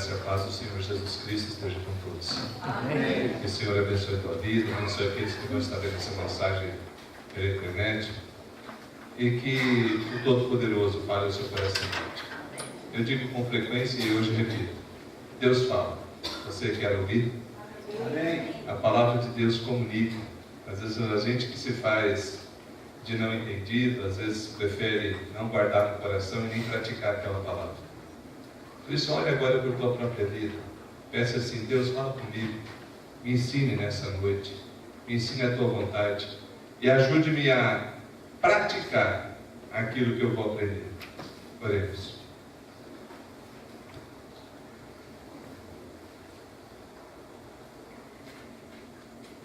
graça e a paz do Senhor Jesus Cristo esteja com todos. Amém. Que o Senhor abençoe a tua vida, abençoe aqueles que vão estar vendo essa mensagem pela internet e que o Todo-Poderoso fale ao seu coração. Eu digo com frequência e hoje repito: Deus fala. Você quer ouvir? Amém. A palavra de Deus comunica. Às vezes a gente que se faz de não entendido, às vezes prefere não guardar no coração e nem praticar aquela palavra. Por isso, olhe agora para a tua própria vida. Peça assim: Deus, fala comigo. Me ensine nessa noite. Me ensine a tua vontade. E ajude-me a praticar aquilo que eu vou aprender. Oremos.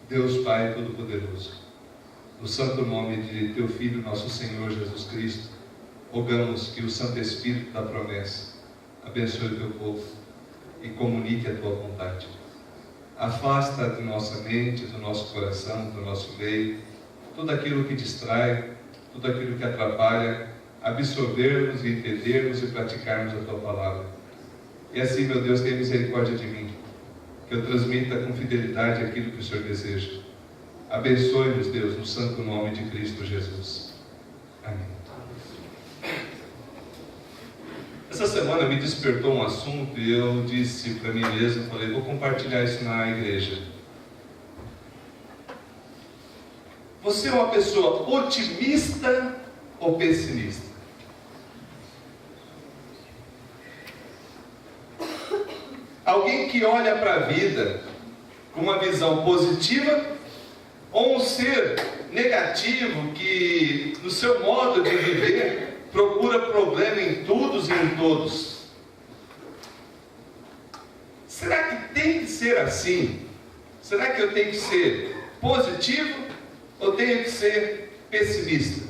Deus Pai Todo-Poderoso, no santo nome de Teu Filho, nosso Senhor Jesus Cristo, rogamos que o Santo Espírito da promessa abençoe o Teu povo e comunique a Tua vontade. Afasta de nossa mente, do nosso coração, do nosso meio, tudo aquilo que distrai, tudo aquilo que atrapalha, absorvermos e entendermos e praticarmos a Tua palavra. E assim, meu Deus, tenha misericórdia de mim, que eu transmita com fidelidade aquilo que o Senhor deseja. Abençoe-nos, Deus, no santo nome de Cristo Jesus. Amém. Essa semana me despertou um assunto e eu disse para mim mesmo, falei, vou compartilhar isso na igreja. Você é uma pessoa otimista ou pessimista? Alguém que olha para a vida com uma visão positiva ou um ser negativo que, no seu modo de viver, procura problema em todos e em todos? Será que tem que ser assim? Será que eu tenho que ser positivo ou tenho que ser pessimista?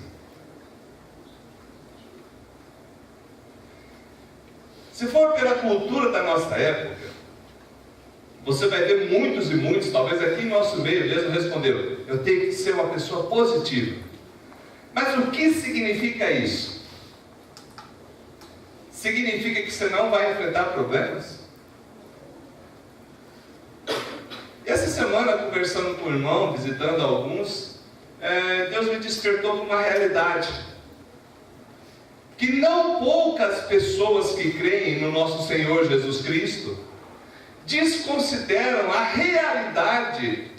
Se for pela cultura da nossa época, você vai ver muitos e muitos, talvez aqui em nosso meio mesmo, responderam: eu tenho que ser uma pessoa positiva. Mas o que significa isso? Significa que você não vai enfrentar problemas? Essa semana, conversando com o irmão, visitando alguns, Deus me despertou para uma realidade. Que não poucas pessoas que creem no nosso Senhor Jesus Cristo desconsideram a realidade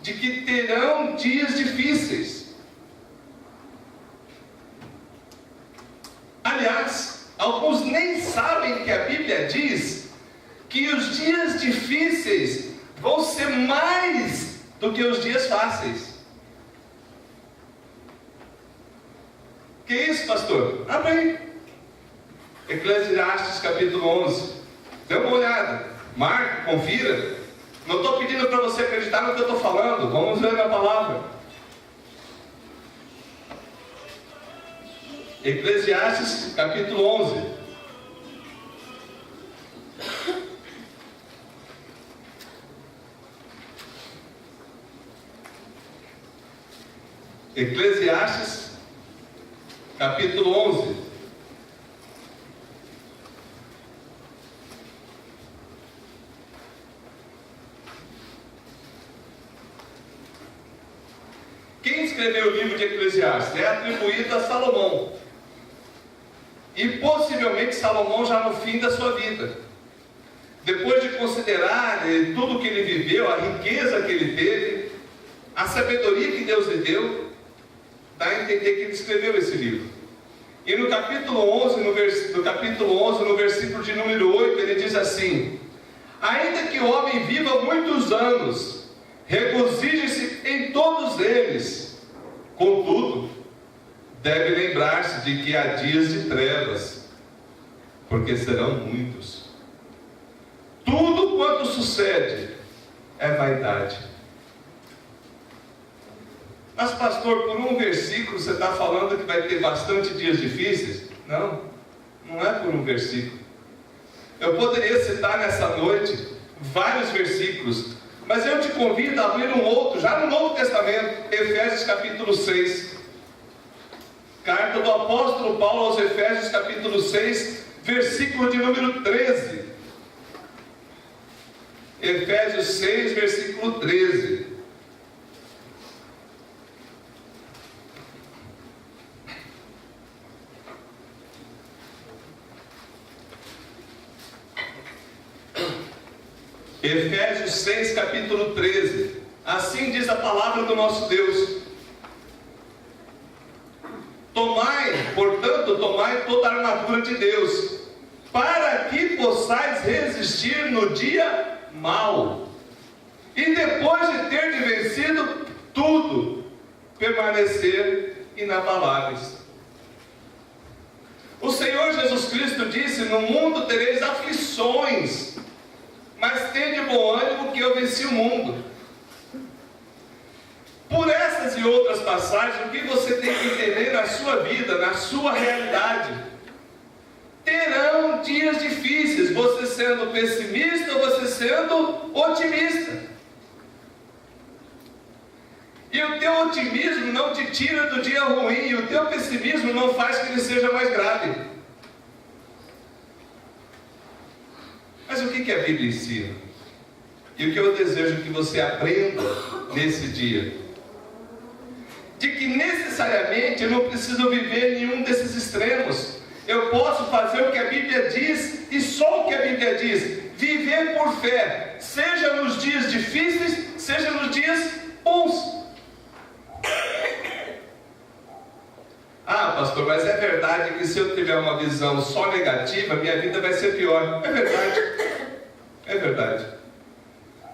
de que terão dias difíceis. Aliás, alguns nem sabem que a Bíblia diz que os dias difíceis vão ser mais do que os dias fáceis. Que isso, pastor? Abre aí. Eclesiastes capítulo 11. Dê uma olhada. Marque, confira. Não estou pedindo para você acreditar no que eu estou falando. Vamos ver na palavra. Eclesiastes capítulo 11. Eclesiastes capítulo 11. Quem escreveu o livro de Eclesiastes? É atribuído a Salomão. E possivelmente Salomão já no fim da sua vida. Depois de considerar tudo que ele viveu, a riqueza que ele teve, a sabedoria que Deus lhe deu, dá a entender que ele escreveu esse livro. E no capítulo 11, no versículo de número 8, ele diz assim: ainda que o homem viva muitos anos, regozije-se em todos eles, contudo, deve lembrar-se de que há dias de trevas, porque serão muitos. Tudo quanto sucede é vaidade. Mas pastor, por um versículo você está falando que vai ter bastante dias difíceis? Não, não é por um versículo. Eu poderia citar nessa noite vários versículos, mas eu te convido a abrir um outro, já no Novo Testamento, Efésios capítulo 6. Carta do apóstolo Paulo aos Efésios capítulo 6, versículo de número 13. Efésios 6, versículo 13. Efésios 6, capítulo 13. Assim diz a palavra do nosso Deus: portanto, tomai toda a armadura de Deus, para que possais resistir no dia mau, e depois de ter vencido tudo, permanecer inabaláveis. O Senhor Jesus Cristo disse: no mundo tereis aflições, mas tende bom ânimo, que eu venci o mundo. Por essas e outras passagens, o que você tem que entender na sua vida, na sua realidade? Terão dias difíceis, você sendo pessimista ou você sendo otimista. E o teu otimismo não te tira do dia ruim, e o teu pessimismo não faz que ele seja mais grave. Mas o que a Bíblia ensina? E o que eu desejo que você aprenda nesse dia? De que necessariamente eu não preciso viver nenhum desses extremos. Eu posso fazer o que a Bíblia diz, e só o que a Bíblia diz. Viver por fé, seja nos dias difíceis, seja nos dias bons. Ah, pastor, mas é verdade que se eu tiver uma visão só negativa, minha vida vai ser pior. É verdade. É verdade.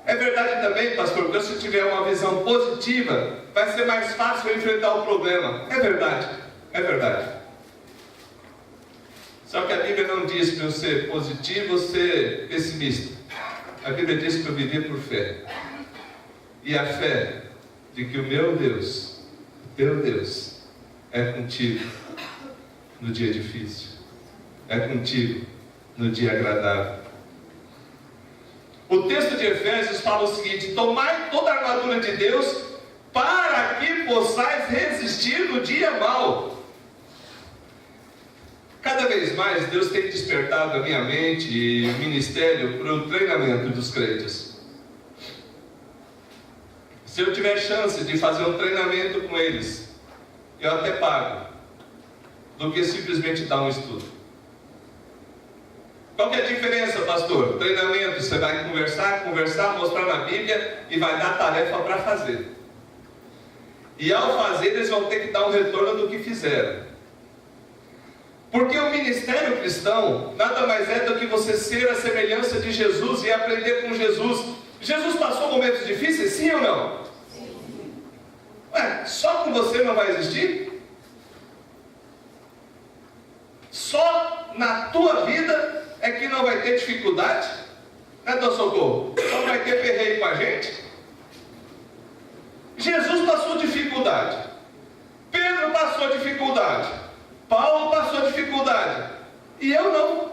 É verdade também, pastor, que se eu tiver uma visão positiva, vai ser mais fácil eu enfrentar o problema. É verdade. É verdade. Só que a Bíblia não diz para eu ser positivo ou ser pessimista. A Bíblia diz para eu viver por fé. E a fé de que o meu Deus, o teu Deus, é contigo no dia difícil, é contigo no dia agradável. O texto de Efésios fala o seguinte: tomai toda a armadura de Deus, para que possais resistir no dia mau. Cada vez mais Deus tem despertado a minha mente e o ministério para o treinamento dos crentes. Se eu tiver chance de fazer um treinamento com eles, eu até pago, do que simplesmente dar um estudo. Qual que é a diferença, pastor? Treinamento, você vai conversar, mostrar na Bíblia e vai dar tarefa para fazer. E ao fazer, eles vão ter que dar um retorno do que fizeram. Porque o ministério cristão nada mais é do que você ser a semelhança de Jesus e aprender com Jesus. Jesus passou momentos difíceis, sim ou não? Ué, só com você não vai existir? Só na tua vida é que não vai ter dificuldade? Né, Dom Socorro? Só vai ter perreio com a gente? Jesus passou dificuldade. Pedro passou dificuldade. Paulo passou dificuldade. E eu não.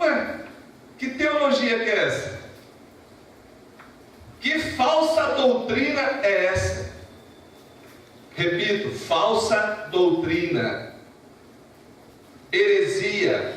Ué, que teologia que é essa? Que falsa doutrina é essa? Repito, falsa doutrina. Heresia.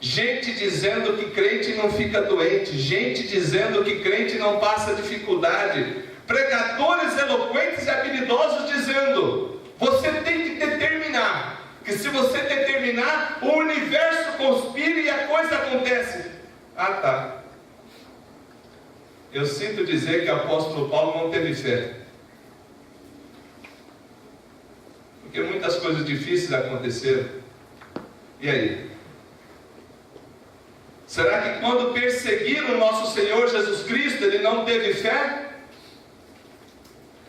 Gente dizendo que crente não fica doente. Gente dizendo que crente não passa dificuldade. Pregadores eloquentes e habilidosos dizendo: você tem que determinar. Que se você determinar, o universo conspira e a coisa acontece. Ah, tá. Eu sinto dizer que o apóstolo Paulo não teve fé. Porque muitas coisas difíceis aconteceram. E aí? Será que quando perseguiram o nosso Senhor Jesus Cristo, ele não teve fé?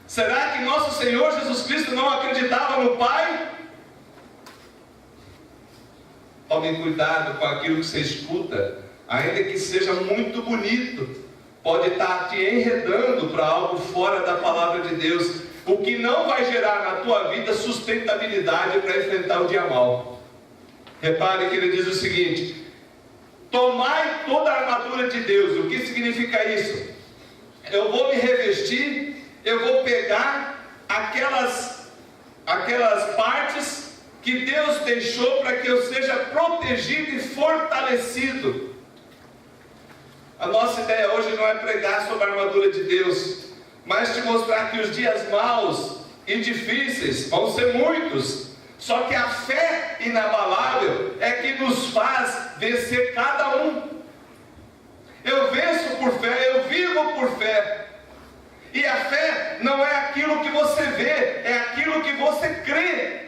Será que nosso Senhor Jesus Cristo não acreditava no Pai? Tome cuidado com aquilo que você escuta, ainda que seja muito bonito, pode estar te enredando para algo fora da palavra de Deus, o que não vai gerar na tua vida sustentabilidade para enfrentar o dia mau. Repare que ele diz o seguinte: tomai toda a armadura de Deus. O que significa isso? Eu vou me revestir, eu vou pegar aquelas partes que Deus deixou para que eu seja protegido e fortalecido. A nossa ideia hoje não é pregar sobre a armadura de Deus, mas te mostrar que os dias maus e difíceis vão ser muitos. Só que a fé inabalável é que nos faz vencer cada um. Eu venço por fé, eu vivo por fé. E a fé não é aquilo que você vê, é aquilo que você crê.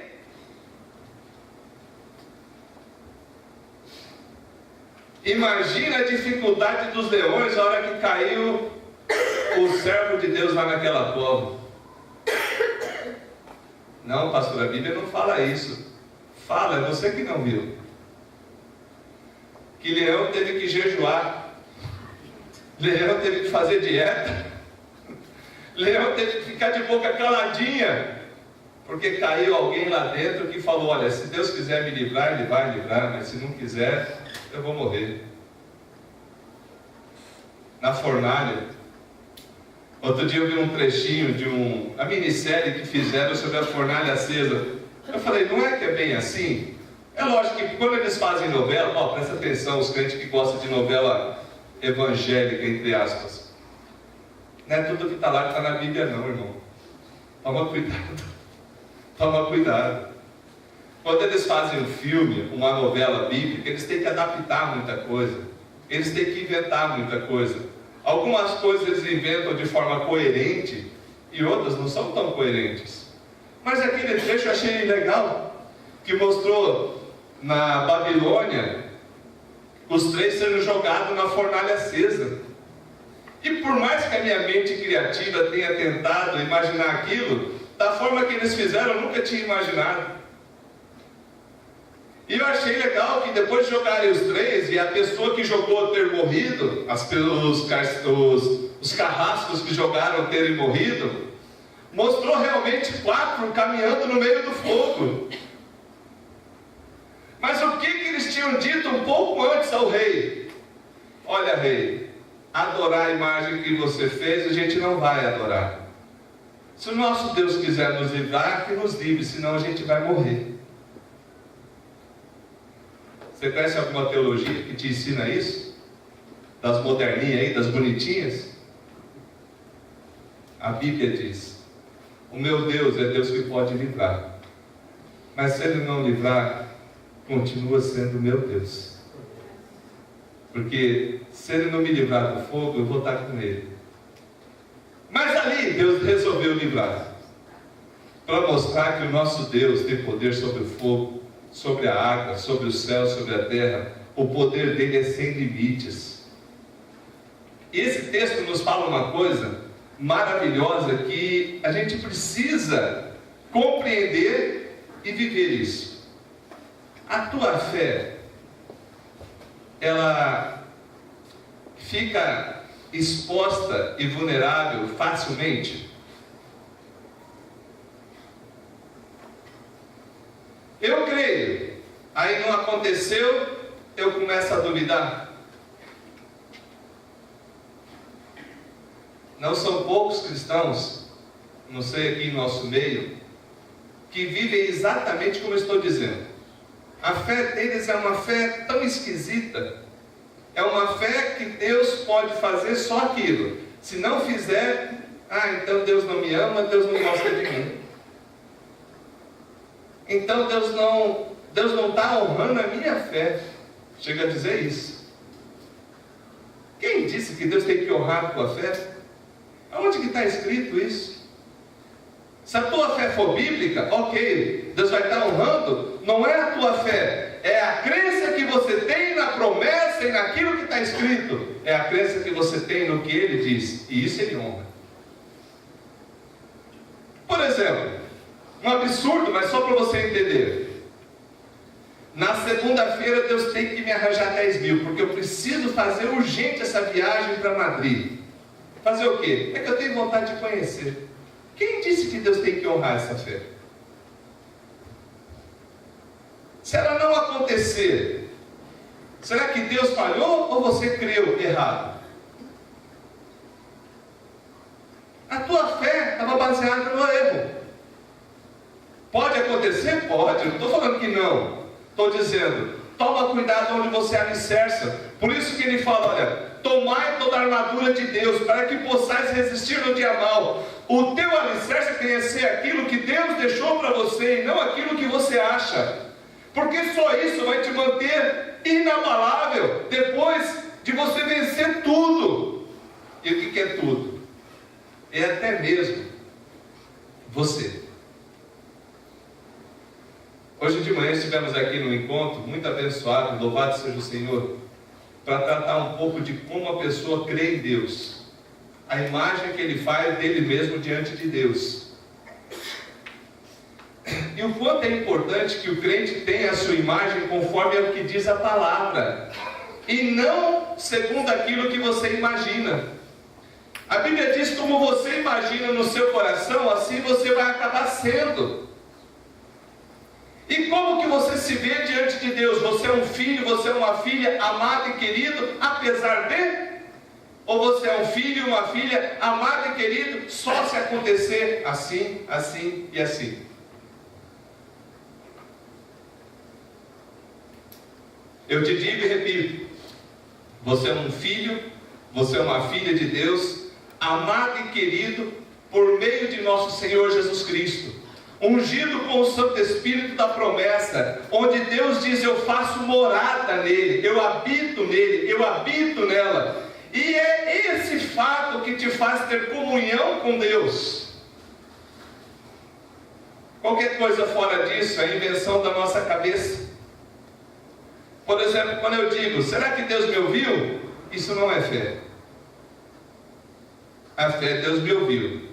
Imagina a dificuldade dos leões na hora que caiu o servo de Deus lá naquela cova. Não, pastor, a Bíblia não fala isso. Fala, é você que não viu. Que leão teve que jejuar. Leão teve que fazer dieta. Leão teve que ficar de boca caladinha. Porque caiu alguém lá dentro que falou: olha, se Deus quiser me livrar, Ele vai me livrar, mas se não quiser, eu vou morrer. Na fornalha. Outro dia eu vi um trechinho de uma minissérie que fizeram sobre a fornalha acesa. Eu falei, não é que é bem assim? É lógico que quando eles fazem novela, presta atenção, os crentes que gostam de novela evangélica, entre aspas. Não é tudo que está lá que está na Bíblia não, irmão. Toma cuidado. Toma cuidado. Quando eles fazem um filme, uma novela bíblica, eles têm que adaptar muita coisa. Eles têm que inventar muita coisa. Algumas coisas eles inventam de forma coerente e outras não são tão coerentes. Mas aquele trecho eu achei legal, que mostrou na Babilônia os três sendo jogados na fornalha acesa. E por mais que a minha mente criativa tenha tentado imaginar aquilo, da forma que eles fizeram, eu nunca tinha imaginado. E eu achei legal que depois de jogarem os três, e a pessoa que jogou ter morrido, os carrascos que jogaram terem morrido, mostrou realmente 4 caminhando no meio do fogo. Mas o que eles tinham dito um pouco antes ao rei? Olha, rei, adorar a imagem que você fez, a gente não vai adorar. Se o nosso Deus quiser nos livrar, que nos livre, senão a gente vai morrer. Você conhece alguma teologia que te ensina isso? Das moderninhas aí, das bonitinhas? A Bíblia diz: o meu Deus é Deus que pode livrar. Mas se Ele não livrar, continua sendo o meu Deus. Porque se Ele não me livrar do fogo, eu vou estar com Ele. Mas ali Deus resolveu livrar. Para mostrar que o nosso Deus tem poder sobre o fogo, sobre a água, sobre o céu, sobre a terra. O poder dele é sem limites. E esse texto nos fala uma coisa maravilhosa que a gente precisa compreender e viver isso. A tua fé, ela fica exposta e vulnerável facilmente? Eu creio. Aí não aconteceu, eu começo a duvidar. Não são poucos cristãos, não sei aqui em nosso meio, que vivem exatamente como eu estou dizendo. A fé deles é uma fé tão esquisita. É uma fé que Deus pode fazer só aquilo. Se não fizer, então Deus não me ama, Deus não gosta de mim. Então Deus não está honrando a minha fé. Chega a dizer isso. Quem disse que Deus tem que honrar a tua fé? Aonde que está escrito isso? Se a tua fé for bíblica, ok, Deus vai estar honrando. Não é a tua fé, é a crença que você tem na promessa e naquilo que está escrito. É a crença que você tem no que Ele diz, e isso Ele honra. Por exemplo, um absurdo, mas só para você entender. Na segunda-feira Deus tem que me arranjar 10 mil, porque eu preciso fazer urgente essa viagem para Madrid. Fazer o quê? É que eu tenho vontade de conhecer. Quem disse que Deus tem que honrar essa fé? Se ela não acontecer, será que Deus falhou ou você creu errado? A tua fé estava baseada no erro. Pode acontecer? Pode. Eu não estou falando que não. Estou dizendo, toma cuidado onde você alicerça. Por isso que ele fala, olha, tomai toda a armadura de Deus, para que possais resistir no dia mau. O teu alicerce tem que ser aquilo que Deus deixou para você, e não aquilo que você acha. Porque só isso vai te manter inabalável, depois de você vencer tudo. E o que é tudo? É até mesmo você. Hoje de manhã estivemos aqui no encontro, muito abençoado, louvado seja o Senhor, para tratar um pouco de como a pessoa crê em Deus, a imagem que ele faz dele mesmo diante de Deus. E o quanto é importante que o crente tenha a sua imagem conforme é o que diz a palavra, e não segundo aquilo que você imagina. A Bíblia diz: como você imagina no seu coração, assim você vai acabar sendo. E como que você se vê diante de Deus? Você é um filho, você é uma filha amado e querido, apesar de? Ou você é um filho e uma filha amado e querido, só se acontecer assim, assim e assim? Eu te digo e repito: você é um filho, você é uma filha de Deus, amado e querido por meio de nosso Senhor Jesus Cristo, ungido com o Santo Espírito da promessa, onde Deus diz: eu faço morada nele, eu habito nele, eu habito nela. E é esse fato que te faz ter comunhão com Deus. Qualquer coisa fora disso é invenção da nossa cabeça. Por exemplo, quando eu digo: será que Deus me ouviu? Isso não é fé. A fé é: Deus me ouviu.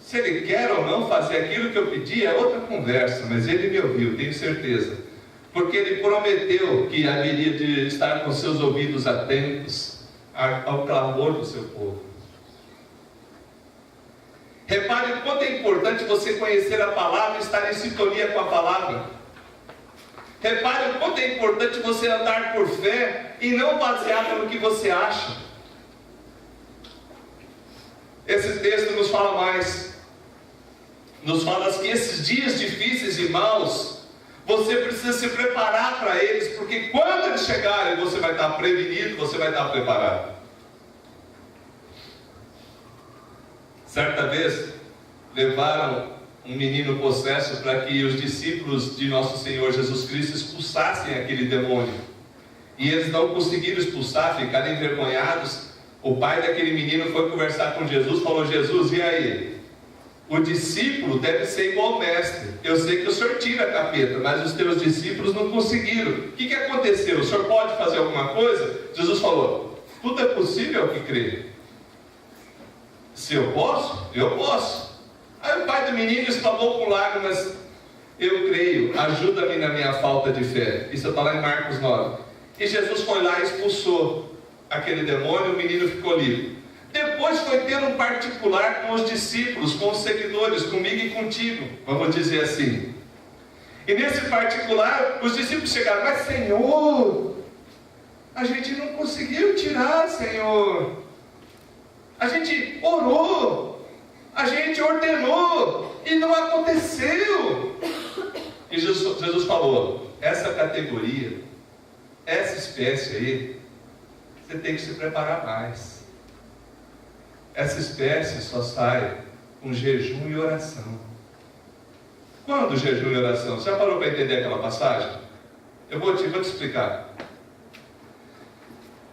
Se Ele quer ou não fazer aquilo que eu pedi é outra conversa, mas Ele me ouviu, tenho certeza. Porque Ele prometeu que haveria de estar com seus ouvidos atentos ao clamor do seu povo. Repare o quanto é importante você conhecer a palavra e estar em sintonia com a palavra. Repare o quanto é importante você andar por fé e não baseado no que você acha. Esse texto nos fala mais. Nos fala que esses dias difíceis e maus, você precisa se preparar para eles, porque quando eles chegarem, você vai estar prevenido, você vai estar preparado. Certa vez, levaram um menino possesso para que os discípulos de nosso Senhor Jesus Cristo expulsassem aquele demônio. E eles não conseguiram expulsar, ficaram envergonhados. O pai daquele menino foi conversar com Jesus, falou: Jesus, e aí? O discípulo deve ser igual ao mestre. Eu sei que o senhor tira a capeta, mas os teus discípulos não conseguiram. O que aconteceu? O senhor pode fazer alguma coisa? Jesus falou: tudo é possível ao que crê. Se eu posso, eu posso. Aí o pai do menino exclamou com lágrimas: eu creio, ajuda-me na minha falta de fé. Isso está lá em Marcos 9. E Jesus foi lá e expulsou aquele demônio, o menino ficou livre. Depois foi ter um particular com os discípulos, com os seguidores, comigo e contigo, vamos dizer assim. E nesse particular, os discípulos chegaram: mas Senhor, a gente não conseguiu tirar, Senhor. A gente orou, a gente ordenou e não aconteceu. E Jesus falou: essa categoria, essa espécie aí, você tem que se preparar mais. Essa espécie só sai com jejum e oração. Quando jejum e oração? Você já parou para entender aquela passagem? Eu vou te explicar.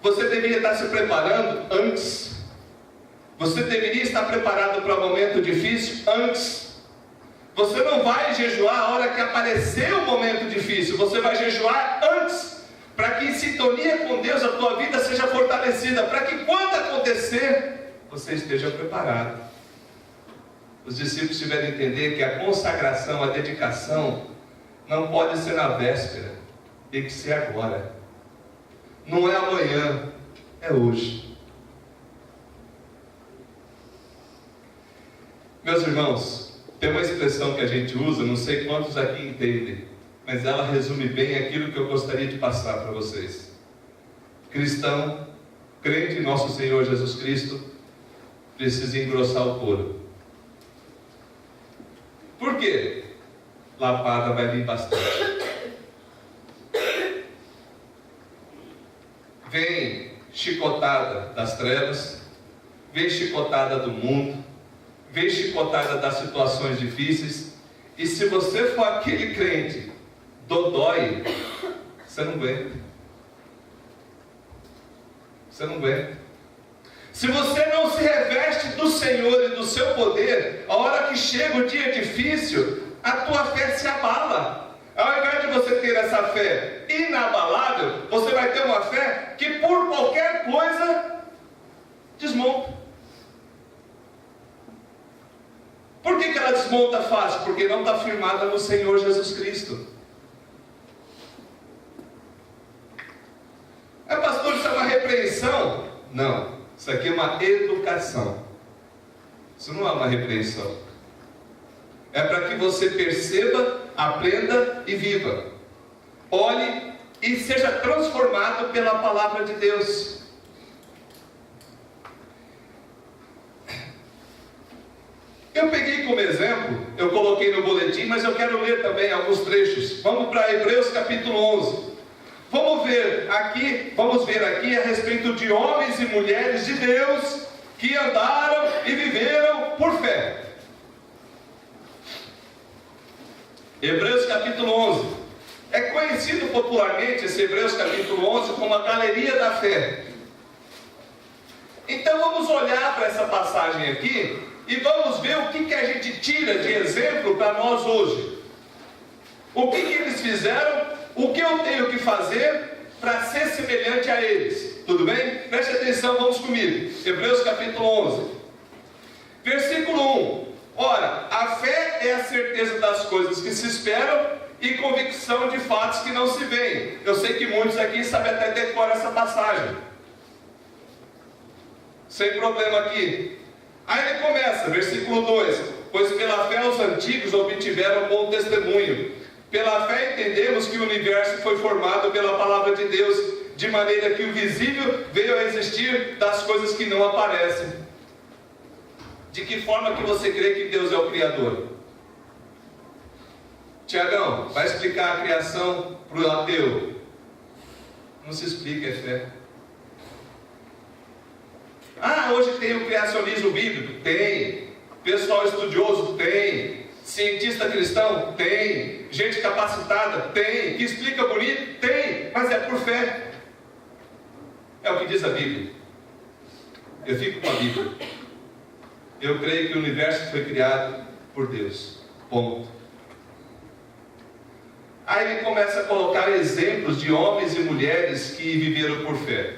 Você deveria estar se preparando antes. Você deveria estar preparado para um momento difícil antes. Você não vai jejuar a hora que aparecer o momento difícil. Você vai jejuar antes, para que em sintonia com Deus a tua vida seja fortalecida, para que quando acontecer, você esteja preparado. Os discípulos tiveram que entender que a consagração, a dedicação, não pode ser na véspera, tem que ser agora. Não é amanhã, é hoje. Meus irmãos, tem uma expressão que a gente usa, não sei quantos aqui entendem, mas ela resume bem aquilo que eu gostaria de passar para vocês. Cristão, crente em nosso Senhor Jesus Cristo, precisa engrossar o couro. Por quê? Lapada vai vir bastante. Vem chicotada das trevas, vem chicotada do mundo, vem chicotada das situações difíceis, e se você for aquele crente dodói, você não aguenta. Você não aguenta. Se você não se reveste do Senhor e do seu poder, a hora que chega o dia difícil, a tua fé se abala. Ao invés de você ter essa fé inabalável, você vai ter uma fé que por qualquer coisa desmonta. Por que ela desmonta fácil? Porque não está firmada no Senhor Jesus Cristo. Pastor, isso é uma repreensão? Não, isso aqui é uma educação. Isso não é uma repreensão. É para que você perceba, aprenda e viva. Olhe e seja transformado pela palavra de Deus. Eu peguei como exemplo, eu coloquei no boletim, mas eu quero ler também alguns trechos. Vamos para Hebreus capítulo 11. Vamos ver aqui a respeito de homens e mulheres de Deus que andaram e viveram por fé. Hebreus capítulo 11. É conhecido popularmente esse Hebreus capítulo 11 como a galeria da fé. Então vamos olhar para essa passagem aqui e vamos ver o que a gente tira de exemplo para nós hoje. O que eles fizeram, o que eu tenho que fazer para ser semelhante a eles. Tudo bem? Preste atenção, vamos comigo. Hebreus capítulo 11. Versículo 1. Ora, a fé é a certeza das coisas que se esperam e convicção de fatos que não se veem. Eu sei que muitos aqui sabem até decorar essa passagem. Sem problema aqui. Aí ele começa, versículo 2: pois pela fé os antigos obtiveram bom testemunho. Pela fé entendemos que o universo foi formado pela palavra de Deus, de maneira que o visível veio a existir das coisas que não aparecem. De que forma que você crê que Deus é o Criador? Tiagão, vai explicar a criação para o ateu? Não se explica, é fé. Ah, hoje tem o criacionismo bíblico? Tem. Pessoal estudioso? Tem. Cientista cristão? Tem. Gente capacitada? Tem. Que explica bonito? Tem. Mas é por fé. É o que diz a Bíblia. Eu fico com a Bíblia. Eu creio que o universo foi criado por Deus. Ponto. Aí ele começa a colocar exemplos de homens e mulheres que viveram por fé.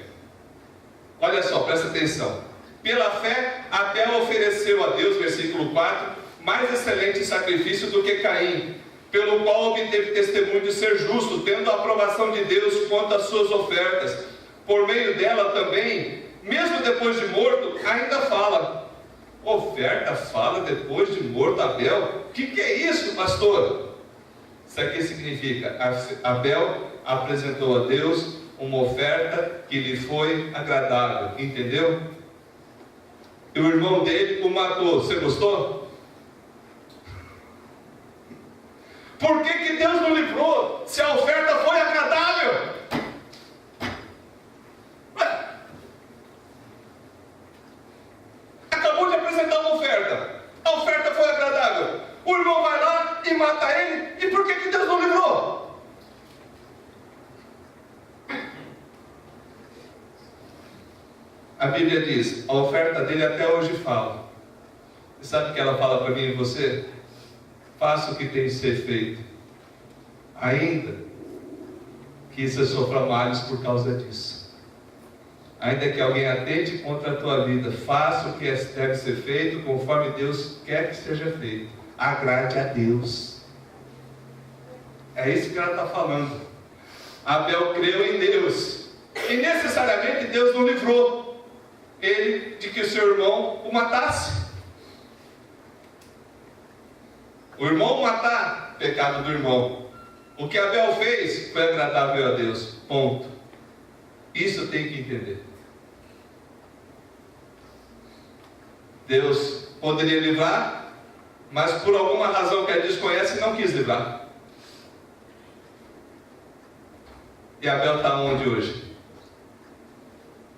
Olha só, presta atenção. Pela fé, Abel ofereceu a Deus, versículo 4, mais excelente sacrifício do que Caim, pelo qual obteve testemunho de ser justo, tendo a aprovação de Deus quanto às suas ofertas. Por meio dela também, mesmo depois de morto, ainda fala. Oferta fala depois de morto Abel? O que é isso, pastor? Isso aqui significa, Abel apresentou a Deus uma oferta que lhe foi agradável, entendeu? E o irmão dele o matou. Você gostou? Por que Deus não livrou se a oferta foi agradável? Acabou de apresentar uma oferta. A oferta foi agradável. O irmão vai lá e mata ele. E por que Deus não livrou? A Bíblia diz, a oferta dele até hoje fala. E sabe o que ela fala para mim e você? Faça o que tem que ser feito, ainda que você sofra males por causa disso. Ainda que alguém atente contra a tua vida, faça o que deve ser feito, conforme Deus quer que seja feito. Agrade a Deus. É isso que ela está falando. Abel creu em Deus, e necessariamente Deus não livrou ele de que o seu irmão o matasse. O irmão matar, pecado do irmão. O que Abel fez foi agradável a Deus. Ponto. Isso tem que entender. Deus poderia livrar, mas por alguma razão que ele desconhece, não quis livrar. E Abel está onde hoje?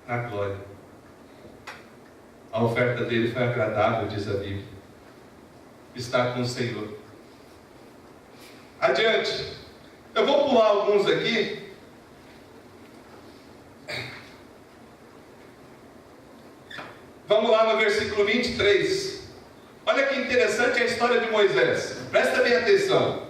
na glória. A oferta dele foi agradável, diz a Bíblia. Está com o Senhor. Adiante. Eu vou pular alguns aqui. Vamos lá no versículo 23. Olha que interessante a história de Moisés. Presta bem atenção.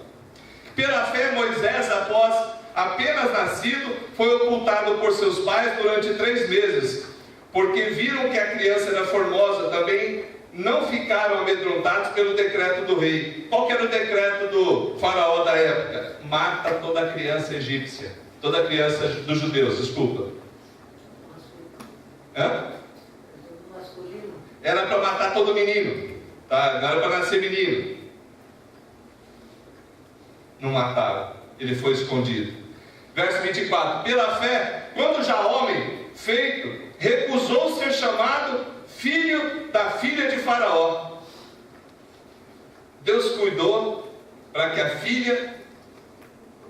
Pela fé, Moisés, após apenas nascido, foi ocultado por seus pais durante 3 meses, porque viram que a criança era formosa. Também não ficaram amedrontados pelo decreto do rei. Qual que era o decreto do faraó da época? Mata toda criança egípcia, toda criança dos judeus, desculpa. Era para matar todo menino, tá? Não era para nascer menino. Não mataram, ele foi escondido. Verso 24: pela fé, quando já homem feito, recusou ser chamado filho da filha de Faraó. Deus cuidou para que a filha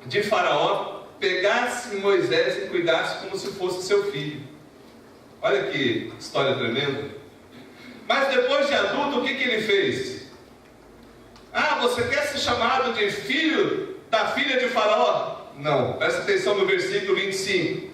de Faraó pegasse Moisés e cuidasse como se fosse seu filho. Olha que história tremenda. Mas depois de adulto, o que ele fez? Ah, você quer ser chamado de filho da filha de Faraó? Não, presta atenção no versículo 25.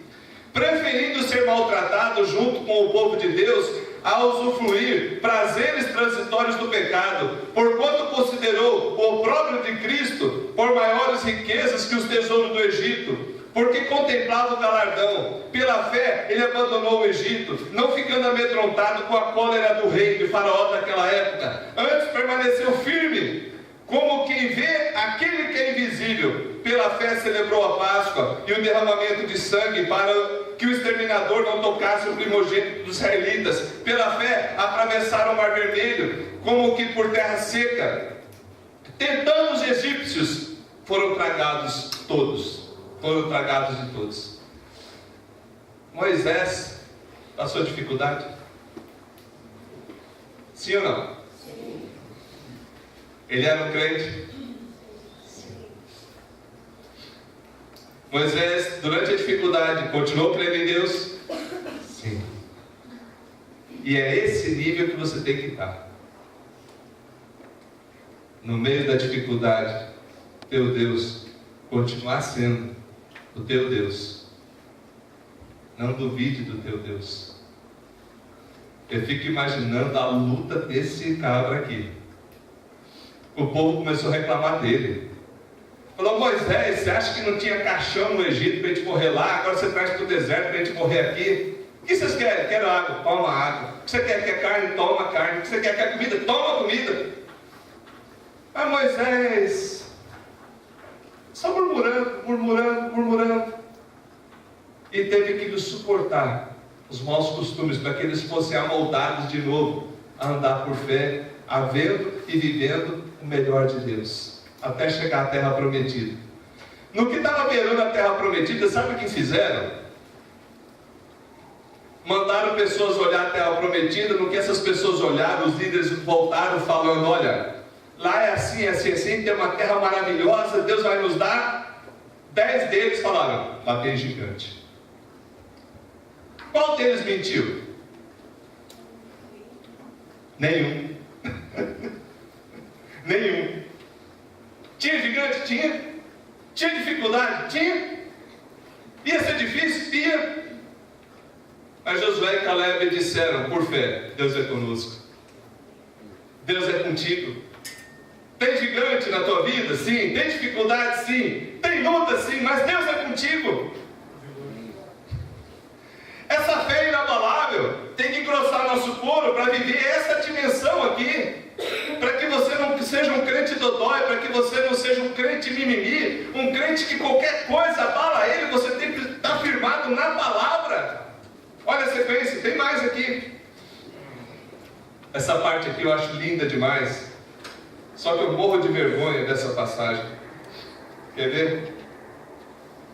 Preferindo ser maltratado junto com o povo de Deus, a usufruir prazeres transitórios do pecado, porquanto considerou o opróbrio de Cristo por maiores riquezas que os tesouros do Egito, porque contemplava o galardão. Pela fé ele abandonou o Egito, não ficando amedrontado com a cólera do rei de Faraó daquela época. Antes permaneceu firme, como quem vê aquele que é invisível. Pela fé celebrou a Páscoa e o derramamento de sangue, para que o exterminador não tocasse o primogênito dos israelitas. Pela fé atravessaram o Mar Vermelho, como que por terra seca. Tentando os egípcios, foram tragados todos. Foram tragados de todos. Moisés passou dificuldade? Sim ou não? Sim. Ele era um crente? Sim. Moisés, durante a dificuldade, continuou crendo em Deus? Sim. E é esse nível que você tem que estar. No meio da dificuldade, teu Deus continuar sendo o teu Deus. Não duvide do teu Deus. Eu fico imaginando a luta desse cabra aqui. O povo começou a reclamar dele. Falou: Moisés, você acha que não tinha caixão no Egito para a gente morrer lá? Agora você traz para o deserto para a gente morrer aqui? O que vocês querem? Quero água, toma água. O que você quer carne? Toma carne. O que você quer comida? Toma comida. Ah, Moisés, só murmurando. E teve que nos suportar os maus costumes, para que eles fossem amoldados de novo a andar por fé, havendo e vivendo o melhor de Deus, até chegar à terra prometida. No que estava beirando a terra prometida, sabe o que fizeram? Mandaram pessoas olhar a terra prometida. No que essas pessoas olharam, os líderes voltaram falando: olha, lá é assim, tem uma terra maravilhosa, Deus vai nos dar. 10 deles falaram: lá tem gigante. Qual deles mentiu? Nenhum. Nenhum. Tinha gigante? Tinha. Tinha dificuldade? Tinha. Ia ser difícil? Ia. Mas Josué e Caleb disseram, por fé: Deus é conosco. Deus é contigo. Tem gigante na tua vida? Sim. Tem dificuldade? Sim. Tem luta? Sim. Mas Deus é contigo. Essa fé inabalável tem que engrossar nosso couro para viver essa dimensão aqui. Para que você não seja um crente dodói, para que você não seja um crente mimimi, um crente que qualquer coisa abala ele. Você tem que estar firmado na palavra. Olha a sequência, tem mais aqui. Essa parte aqui eu acho linda demais. Só que eu morro de vergonha dessa passagem. Quer ver?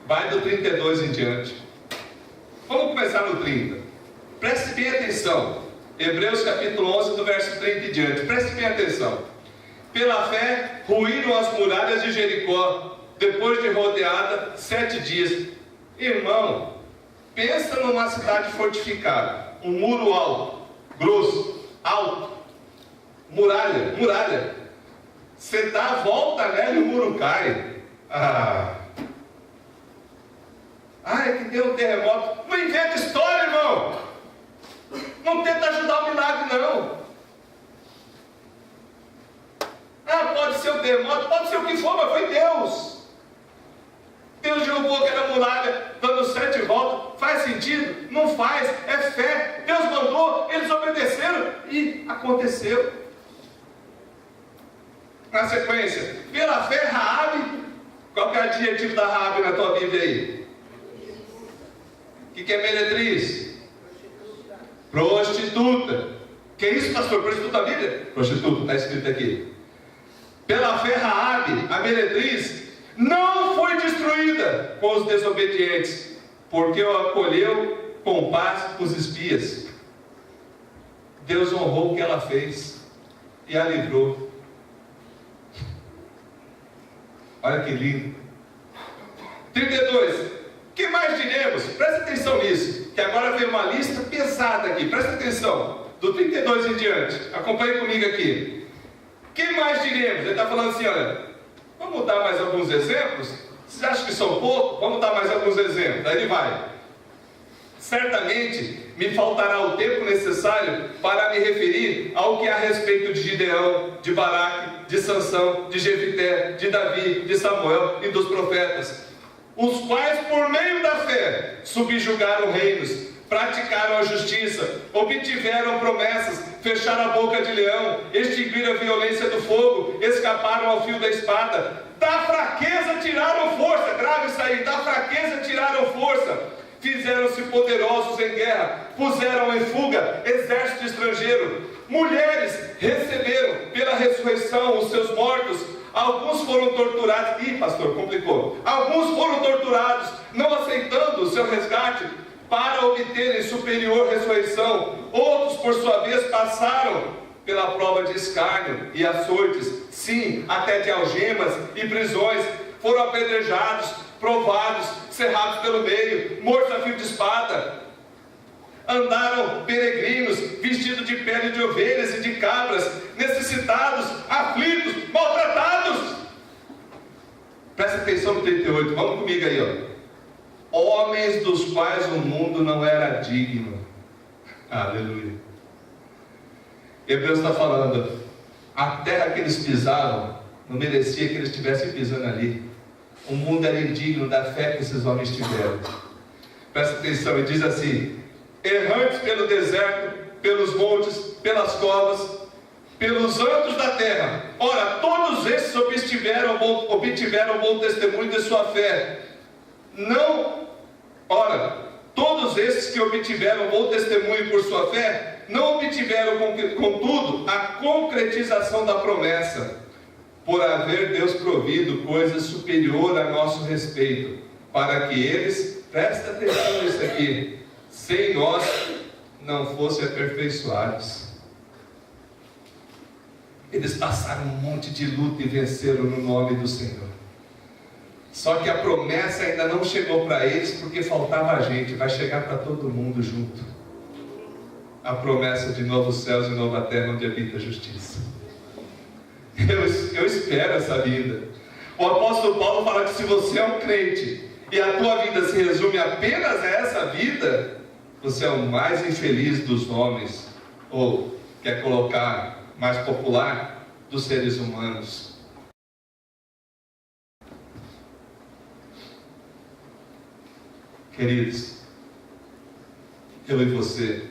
Vai do 32 em diante. Vamos começar no 30. Preste bem atenção. Hebreus capítulo 11, do verso 30 em diante. Preste bem atenção. Pela fé, ruíram as muralhas de Jericó, depois de rodeada 7 dias. Irmão, Pensa numa cidade fortificada, um muro alto, grosso, alto, muralha. Você dá a volta nela e o muro cai. É que deu um terremoto. Não inventa história, irmão. Não tenta ajudar o milagre, não. Pode ser o terremoto, pode ser o que for, mas foi Deus. Deus derrubou aquela muralha, dando 7 voltas. Faz sentido? Não faz, é fé. Deus mandou, eles obedeceram e aconteceu. Na sequência, pela fé, Raabe. Qual que é o adjetivo da Raabe na tua Bíblia aí? O que é meretriz? Prostituta. Que é isso, pastor? Prostituta da Bíblia? Prostituta, está escrito aqui. Pela fé, Raabe, a meretriz, não foi destruída com os desobedientes, porque o acolheu com paz os espias. Deus honrou o que ela fez e a livrou. Olha que lindo. 32. Que mais diremos? Presta atenção nisso, que agora vem uma lista pesada aqui. Presta atenção, do 32 em diante. Acompanhe comigo aqui. Que mais diremos? Ele está falando assim, olha, vamos dar mais alguns exemplos? Vocês acham que são poucos? Vamos dar mais alguns exemplos. Aí ele vai. Certamente me faltará o tempo necessário para me referir ao que há a respeito de Gideão, de Baraque, de Sansão, de Jefité, de Davi, de Samuel e dos profetas, os quais por meio da fé subjugaram reinos, praticaram a justiça, obtiveram promessas, fecharam a boca de leão, extinguiram a violência do fogo, escaparam ao fio da espada, da fraqueza tiraram força. Grave isso aí, da fraqueza tiraram força, fizeram-se poderosos em guerra, puseram em fuga exército estrangeiro, mulheres receberam pela ressurreição os seus mortos, alguns foram torturados. Pastor, complicou. Alguns foram torturados, não aceitando o seu resgate, para obterem superior ressurreição. Outros, por sua vez, passaram pela prova de escárnio e açoites, sim, até de algemas e prisões, foram apedrejados, provados, cerrados pelo meio, mortos a fio de espada. Andaram peregrinos, vestidos de pele de ovelhas e de cabras, necessitados, aflitos, maltratados. Presta atenção no 38, vamos comigo aí, ó. Homens dos quais o mundo não era digno. Aleluia. Hebreus está falando, a terra que eles pisaram não merecia que eles estivessem pisando ali. O mundo era indigno da fé que esses homens tiveram. Presta atenção, ele diz assim: errantes pelo deserto, pelos montes, pelas covas, pelos antros da terra. Ora, todos esses obtiveram bom testemunho de sua fé. Todos esses que obtiveram bom testemunho por sua fé, não obtiveram, contudo, a concretização da promessa, por haver Deus provido coisa superior a nosso respeito, para que eles, presta atenção nisso aqui, sem nós não fossem aperfeiçoados. Eles passaram um monte de luta e venceram no nome do Senhor. Só que a promessa ainda não chegou para eles, porque faltava gente. Vai chegar para todo mundo junto. A promessa de novos céus e nova terra, onde habita a justiça. Eu espero essa vida. O apóstolo Paulo fala que se você é um crente e a tua vida se resume apenas a essa vida, você é o mais infeliz dos homens, ou quer colocar mais popular, dos seres humanos. Queridos, eu e você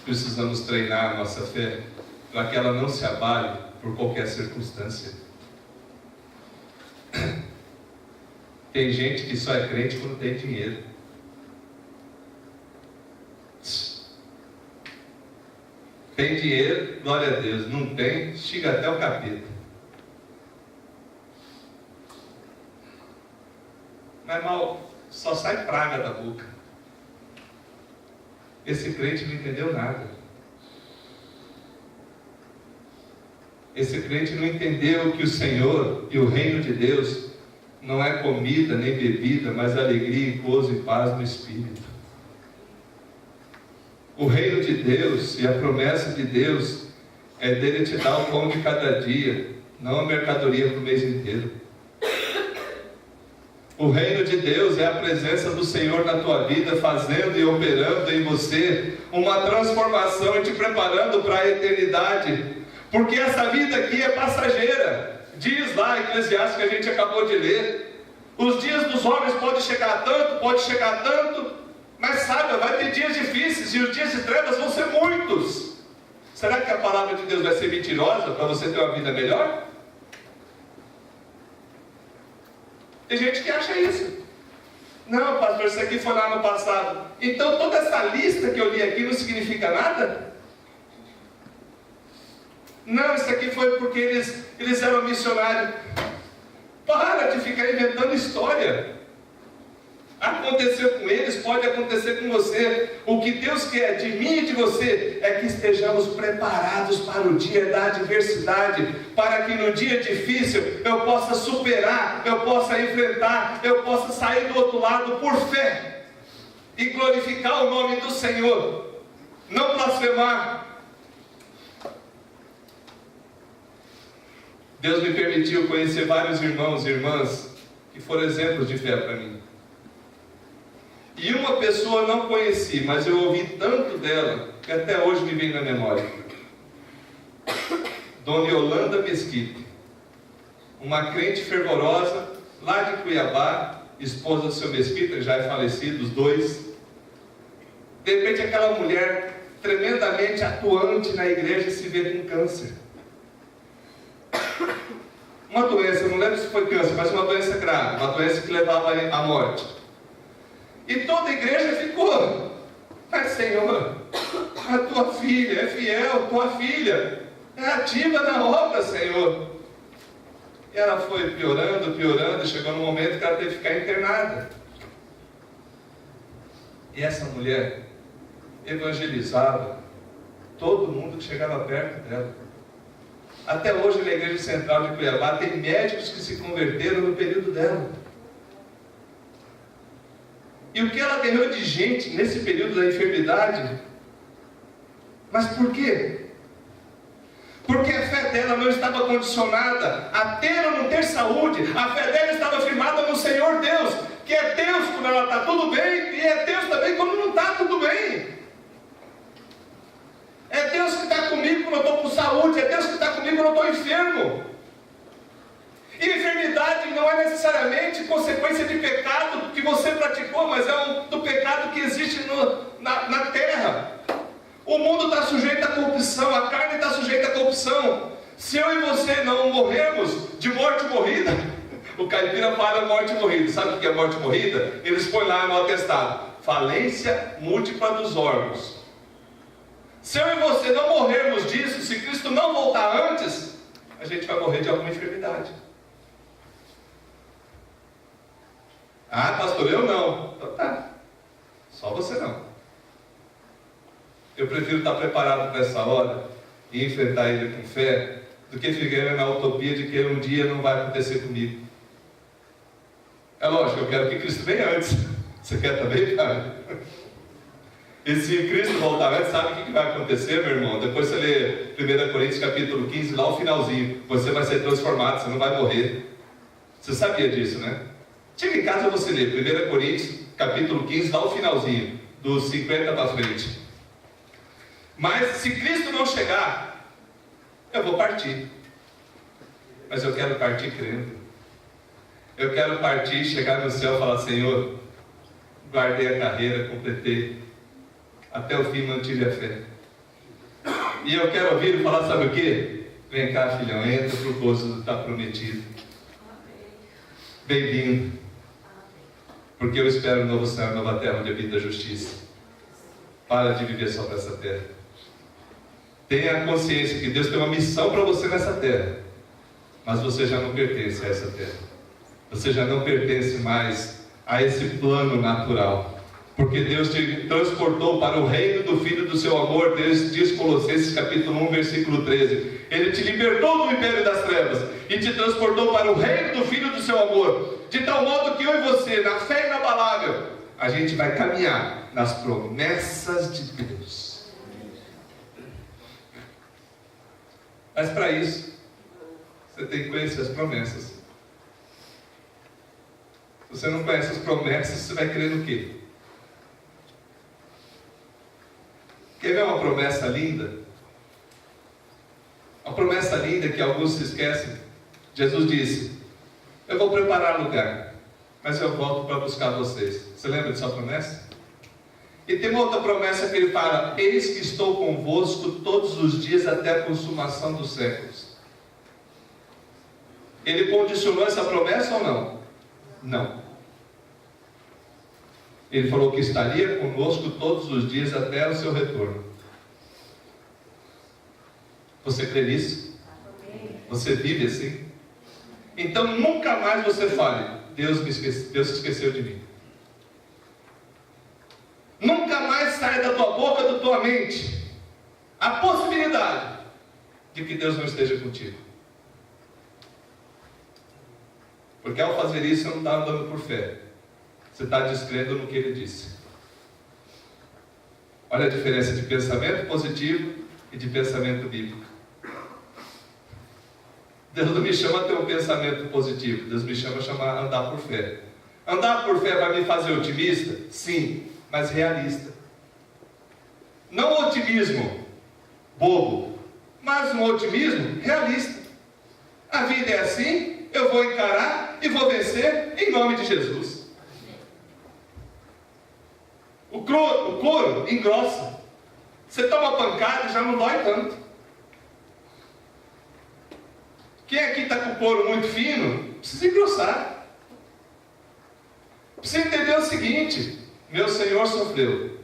precisamos treinar a nossa fé para que ela não se abale por qualquer circunstância. Tem gente que só é crente quando tem dinheiro. Tem dinheiro, glória a Deus. Não tem, chega até o capeta. Mas mal, só sai praga da boca. Esse crente não entendeu nada. Esse crente não entendeu que o Senhor e o reino de Deus não é comida nem bebida, mas alegria e gozo e paz no Espírito. O reino de Deus e a promessa de Deus é dele te dar o pão de cada dia, não a mercadoria para o mês inteiro. O reino de Deus é a presença do Senhor na tua vida, fazendo e operando em você uma transformação e te preparando para a eternidade. Porque essa vida aqui é passageira. Diz lá, Eclesiastes, que a gente acabou de ler. Os dias dos homens podem chegar tanto, mas saiba, vai ter dias difíceis e os dias de trevas vão ser muitos. Será que a palavra de Deus vai ser mentirosa para você ter uma vida melhor? Tem gente que acha isso. Não, pastor, isso aqui foi lá no passado. Então toda essa lista que eu li aqui não significa nada? Não, isso aqui foi porque eles eram missionários. Para de ficar inventando história. Aconteceu com eles, pode acontecer com você. O que Deus quer de mim e de você é que estejamos preparados para o dia da adversidade, para que no dia difícil eu possa superar, eu possa enfrentar, eu possa sair do outro lado por fé e glorificar o nome do Senhor, não blasfemar. Deus me permitiu conhecer vários irmãos e irmãs que foram exemplos de fé para mim. E uma pessoa não conheci, mas eu ouvi tanto dela, que até hoje me vem na memória. Dona Yolanda Mesquita, uma crente fervorosa, lá de Cuiabá, esposa do seu Mesquita, já é falecido, os dois. De repente aquela mulher tremendamente atuante na igreja se vê com câncer. Uma doença, não lembro se foi câncer, mas uma doença grave, uma doença que levava à morte. E toda a igreja ficou, mas Senhor, a tua filha é fiel, tua filha é ativa na obra, Senhor. E ela foi piorando, chegou no momento que ela teve que ficar internada. E essa mulher evangelizava todo mundo que chegava perto dela. Até hoje na igreja central de Cuiabá tem médicos que se converteram no período dela. E o que ela ganhou de gente nesse período da enfermidade? Mas por quê? Porque a fé dela não estava condicionada a ter ou não ter saúde. A fé dela estava firmada no Senhor Deus, que é Deus quando ela está tudo bem, e é Deus também quando não está tudo bem. É Deus que está comigo quando eu estou com saúde, é Deus que está comigo quando eu estou enfermo. E enfermidade não é necessariamente consequência de pecado que você praticou, mas é do pecado que existe na terra. O mundo está sujeito à corrupção, a carne está sujeita à corrupção. Se eu e você não morrermos de morte morrida, o caipira fala morte morrida. Sabe o que é morte morrida? Eles põem lá no atestado: falência múltipla dos órgãos. Se eu e você não morrermos disso, se Cristo não voltar antes, a gente vai morrer de alguma enfermidade. Ah, pastor, eu não. Então tá. Só você não. Eu prefiro estar preparado para essa hora e enfrentar ele com fé, do que ficar na utopia de que um dia não vai acontecer comigo. É lógico, eu quero que Cristo venha antes. Você quer também, cara? E se Cristo voltar antes, sabe o que vai acontecer, meu irmão? Depois você lê 1 Coríntios capítulo 15, lá o finalzinho. Você vai ser transformado, você não vai morrer. Você sabia disso, né? Chega em casa você lê 1 Coríntios capítulo 15, lá o finalzinho, dos 50 para frente. Mas se Cristo não chegar, eu vou partir. Mas eu quero partir crendo. Eu quero partir, chegar no céu e falar: Senhor, guardei a carreira, completei, até o fim mantive a fé. E eu quero ouvir ele falar: sabe o que? Vem cá, filhão, entra para o gozo do que está prometido. Bem-vindo. Porque eu espero um novo céu e nova terra onde habita a justiça. Para de viver só para essa terra. Tenha a consciência que Deus tem uma missão para você nessa terra. Mas você já não pertence a essa terra. Você já não pertence mais a esse plano natural. Porque Deus te transportou para o reino do Filho do seu amor. Deus diz, Colossenses capítulo 1, versículo 13. Ele te libertou do império das trevas e te transportou para o reino do Filho do seu amor. De tal modo que eu e você, na fé inabalável, a gente vai caminhar nas promessas de Deus. Mas para isso, você tem que conhecer as promessas. Se você não conhece as promessas, você vai crer no quê? Quer ver uma promessa linda? Uma promessa linda que alguns se esquecem. Jesus disse: eu vou preparar lugar, mas eu volto para buscar vocês. Você lembra dessa promessa? E tem uma outra promessa que ele fala: eis que estou convosco todos os dias até a consumação dos séculos. Ele condicionou essa promessa ou não? Não. Ele falou que estaria conosco todos os dias até o seu retorno. Você crê nisso? Você vive assim? Então nunca mais você fale: Deus esqueceu de mim. Nunca mais saia da tua boca, da tua mente, a possibilidade de que Deus não esteja contigo. Porque ao fazer isso, você não está andando por fé. Você está descrendo no que ele disse. Olha a diferença de pensamento positivo e de pensamento bíblico. Deus não me chama a ter um pensamento positivo. Deus me chama a andar por fé. Andar por fé vai me fazer otimista? Sim, mas realista. Não otimismo bobo, mas um otimismo realista. A vida é assim, eu vou encarar e vou vencer em nome de Jesus. O couro engrossa. Você toma pancada e já não dói tanto. Quem aqui está com o couro muito fino, precisa engrossar. Precisa entender o seguinte: meu Senhor sofreu,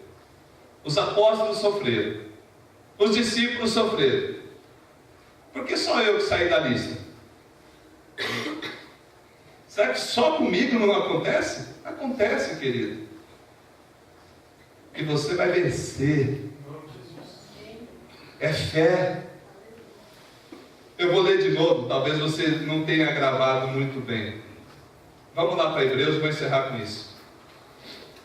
os apóstolos sofreram, os discípulos sofreram. Por que só eu que saí da lista? Será que só comigo não acontece? Acontece, querido. E você vai vencer. É fé. Eu vou ler de novo, talvez você não tenha gravado muito bem. Vamos lá para Hebreus, vou encerrar com isso.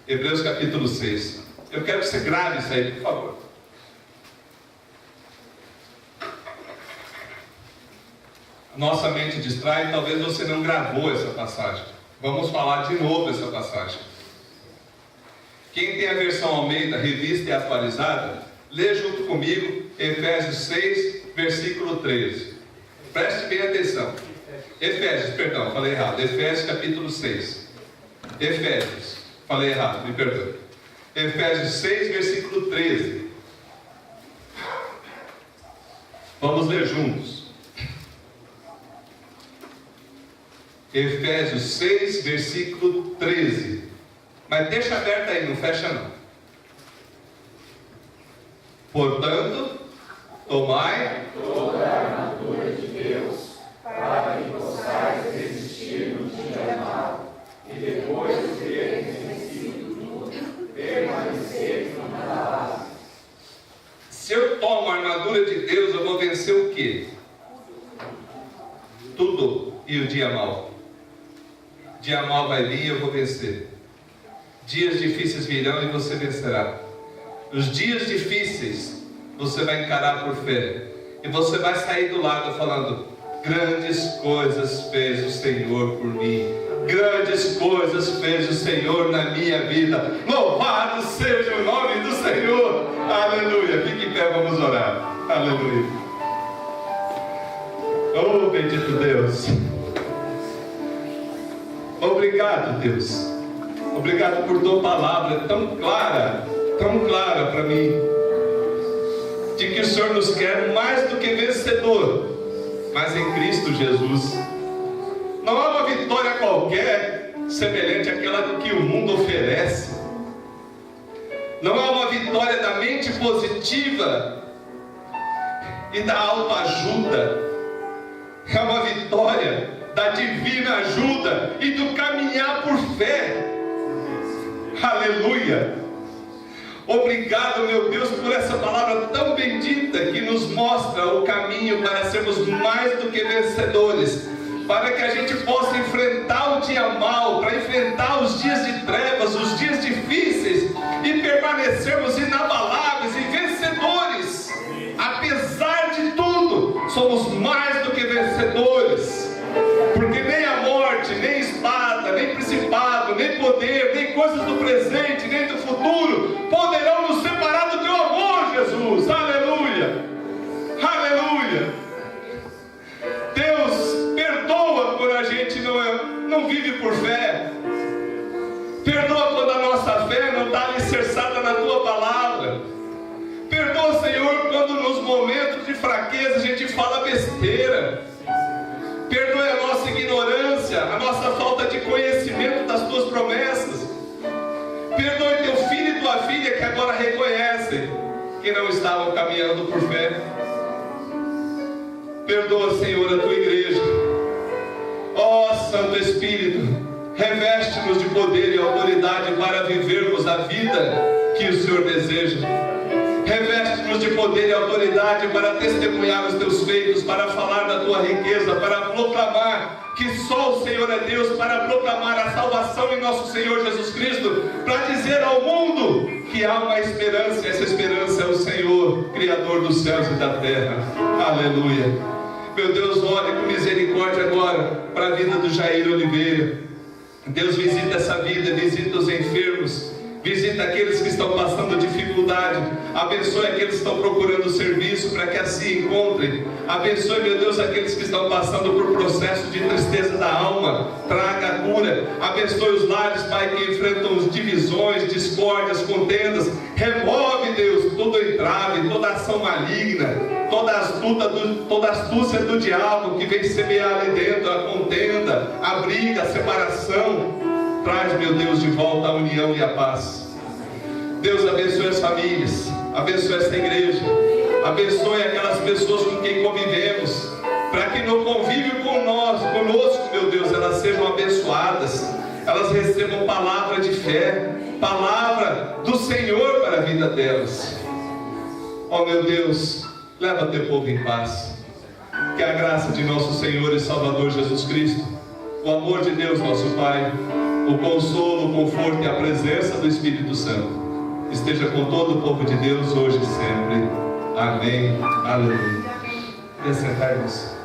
Hebreus capítulo 6. Eu quero que você grave isso aí, por favor. Nossa mente distrai, talvez você não gravou essa passagem. Vamos falar de novo essa passagem. Quem tem a versão Almeida, revista e atualizada, lê junto comigo Efésios 6, versículo 13. Preste bem atenção. Falei errado. Efésios capítulo 6. Falei errado, me perdoe. Efésios 6, versículo 13. Vamos ler juntos. Efésios 6, versículo 13. Mas deixa aberto aí, não fecha não. Portanto, tomai toda a armadura de Deus, para que possais resistir no dia mau, e depois de teres vencido tudo, permaneceres inabaláveis. Se eu tomo a armadura de Deus, eu vou vencer o quê? Tudo. E o dia mau? Dia mau vai vir e eu vou vencer. Dias difíceis virão e você vencerá. Os dias difíceis você vai encarar por fé. E você vai sair do lado falando: grandes coisas fez o Senhor por mim. Grandes coisas fez o Senhor na minha vida. Louvado seja o nome do Senhor. Aleluia. Fique em pé, vamos orar. Aleluia. Oh, bendito Deus. Obrigado, Deus. Obrigado por tua palavra tão clara para mim, de que o Senhor nos quer mais do que vencedor, mas em Cristo Jesus. Não há uma vitória qualquer semelhante àquela que o mundo oferece. Não há uma vitória da mente positiva e da autoajuda. É uma vitória da divina ajuda e do caminhar por fé. Aleluia! Obrigado, meu Deus, por essa palavra tão bendita que nos mostra o caminho para sermos mais do que vencedores, para que a gente possa enfrentar o dia mau, para enfrentar os dias de trevas, os dias difíceis, e permanecermos inabaláveis e vencedores. Apesar de tudo, somos mais do que vencedores, porque nem a morte, nem espada, nem principado, nem poder, nem coisas do presente, nem do futuro poderão nos separar do teu amor, Jesus. Aleluia, aleluia. Deus, perdoa quando a gente não vive por fé. Perdoa quando a nossa fé não está alicerçada na tua palavra. Perdoa, Senhor, quando nos momentos de fraqueza a gente fala besteira. Perdoe a nossa ignorância, a nossa falta de conhecimento das tuas promessas. Perdoe teu filho e tua filha que agora reconhecem que não estavam caminhando por fé. Perdoa, Senhor, a tua igreja. Ó Santo Espírito, reveste-nos de poder e autoridade para vivermos a vida que o Senhor deseja. Reveste-nos de poder e autoridade para testemunhar os teus feitos, para falar da tua riqueza, para proclamar que só o Senhor é Deus, para proclamar a salvação em nosso Senhor Jesus Cristo, para dizer ao mundo que há uma esperança, e essa esperança é o Senhor, Criador dos céus e da terra. Aleluia. Meu Deus, olhe com misericórdia agora para a vida do Jair Oliveira. Deus, visita essa vida, visita os enfermos, visita aqueles que estão passando dificuldade. Abençoe aqueles que estão procurando serviço para que assim encontrem. Abençoe, meu Deus, aqueles que estão passando por processo de tristeza da alma. Traga a cura. Abençoe os lares, Pai, que enfrentam divisões, discórdias, contendas. Remove, Deus, todo entrave, toda ação maligna, toda astúcia do diabo que vem semear ali dentro a contenda, a briga, a separação. Traz, meu Deus, de volta a união e a paz. Deus, abençoe as famílias, abençoe esta igreja, abençoe aquelas pessoas com quem convivemos, para que no convívio conosco, meu Deus, elas sejam abençoadas, elas recebam palavra de fé, palavra do Senhor para a vida delas. Ó meu Deus, leva teu povo em paz. Que a graça de nosso Senhor e Salvador Jesus Cristo, o amor de Deus nosso Pai, o consolo, o conforto e a presença do Espírito Santo esteja com todo o povo de Deus hoje e sempre. Amém. Aleluia. Desce, irmãos.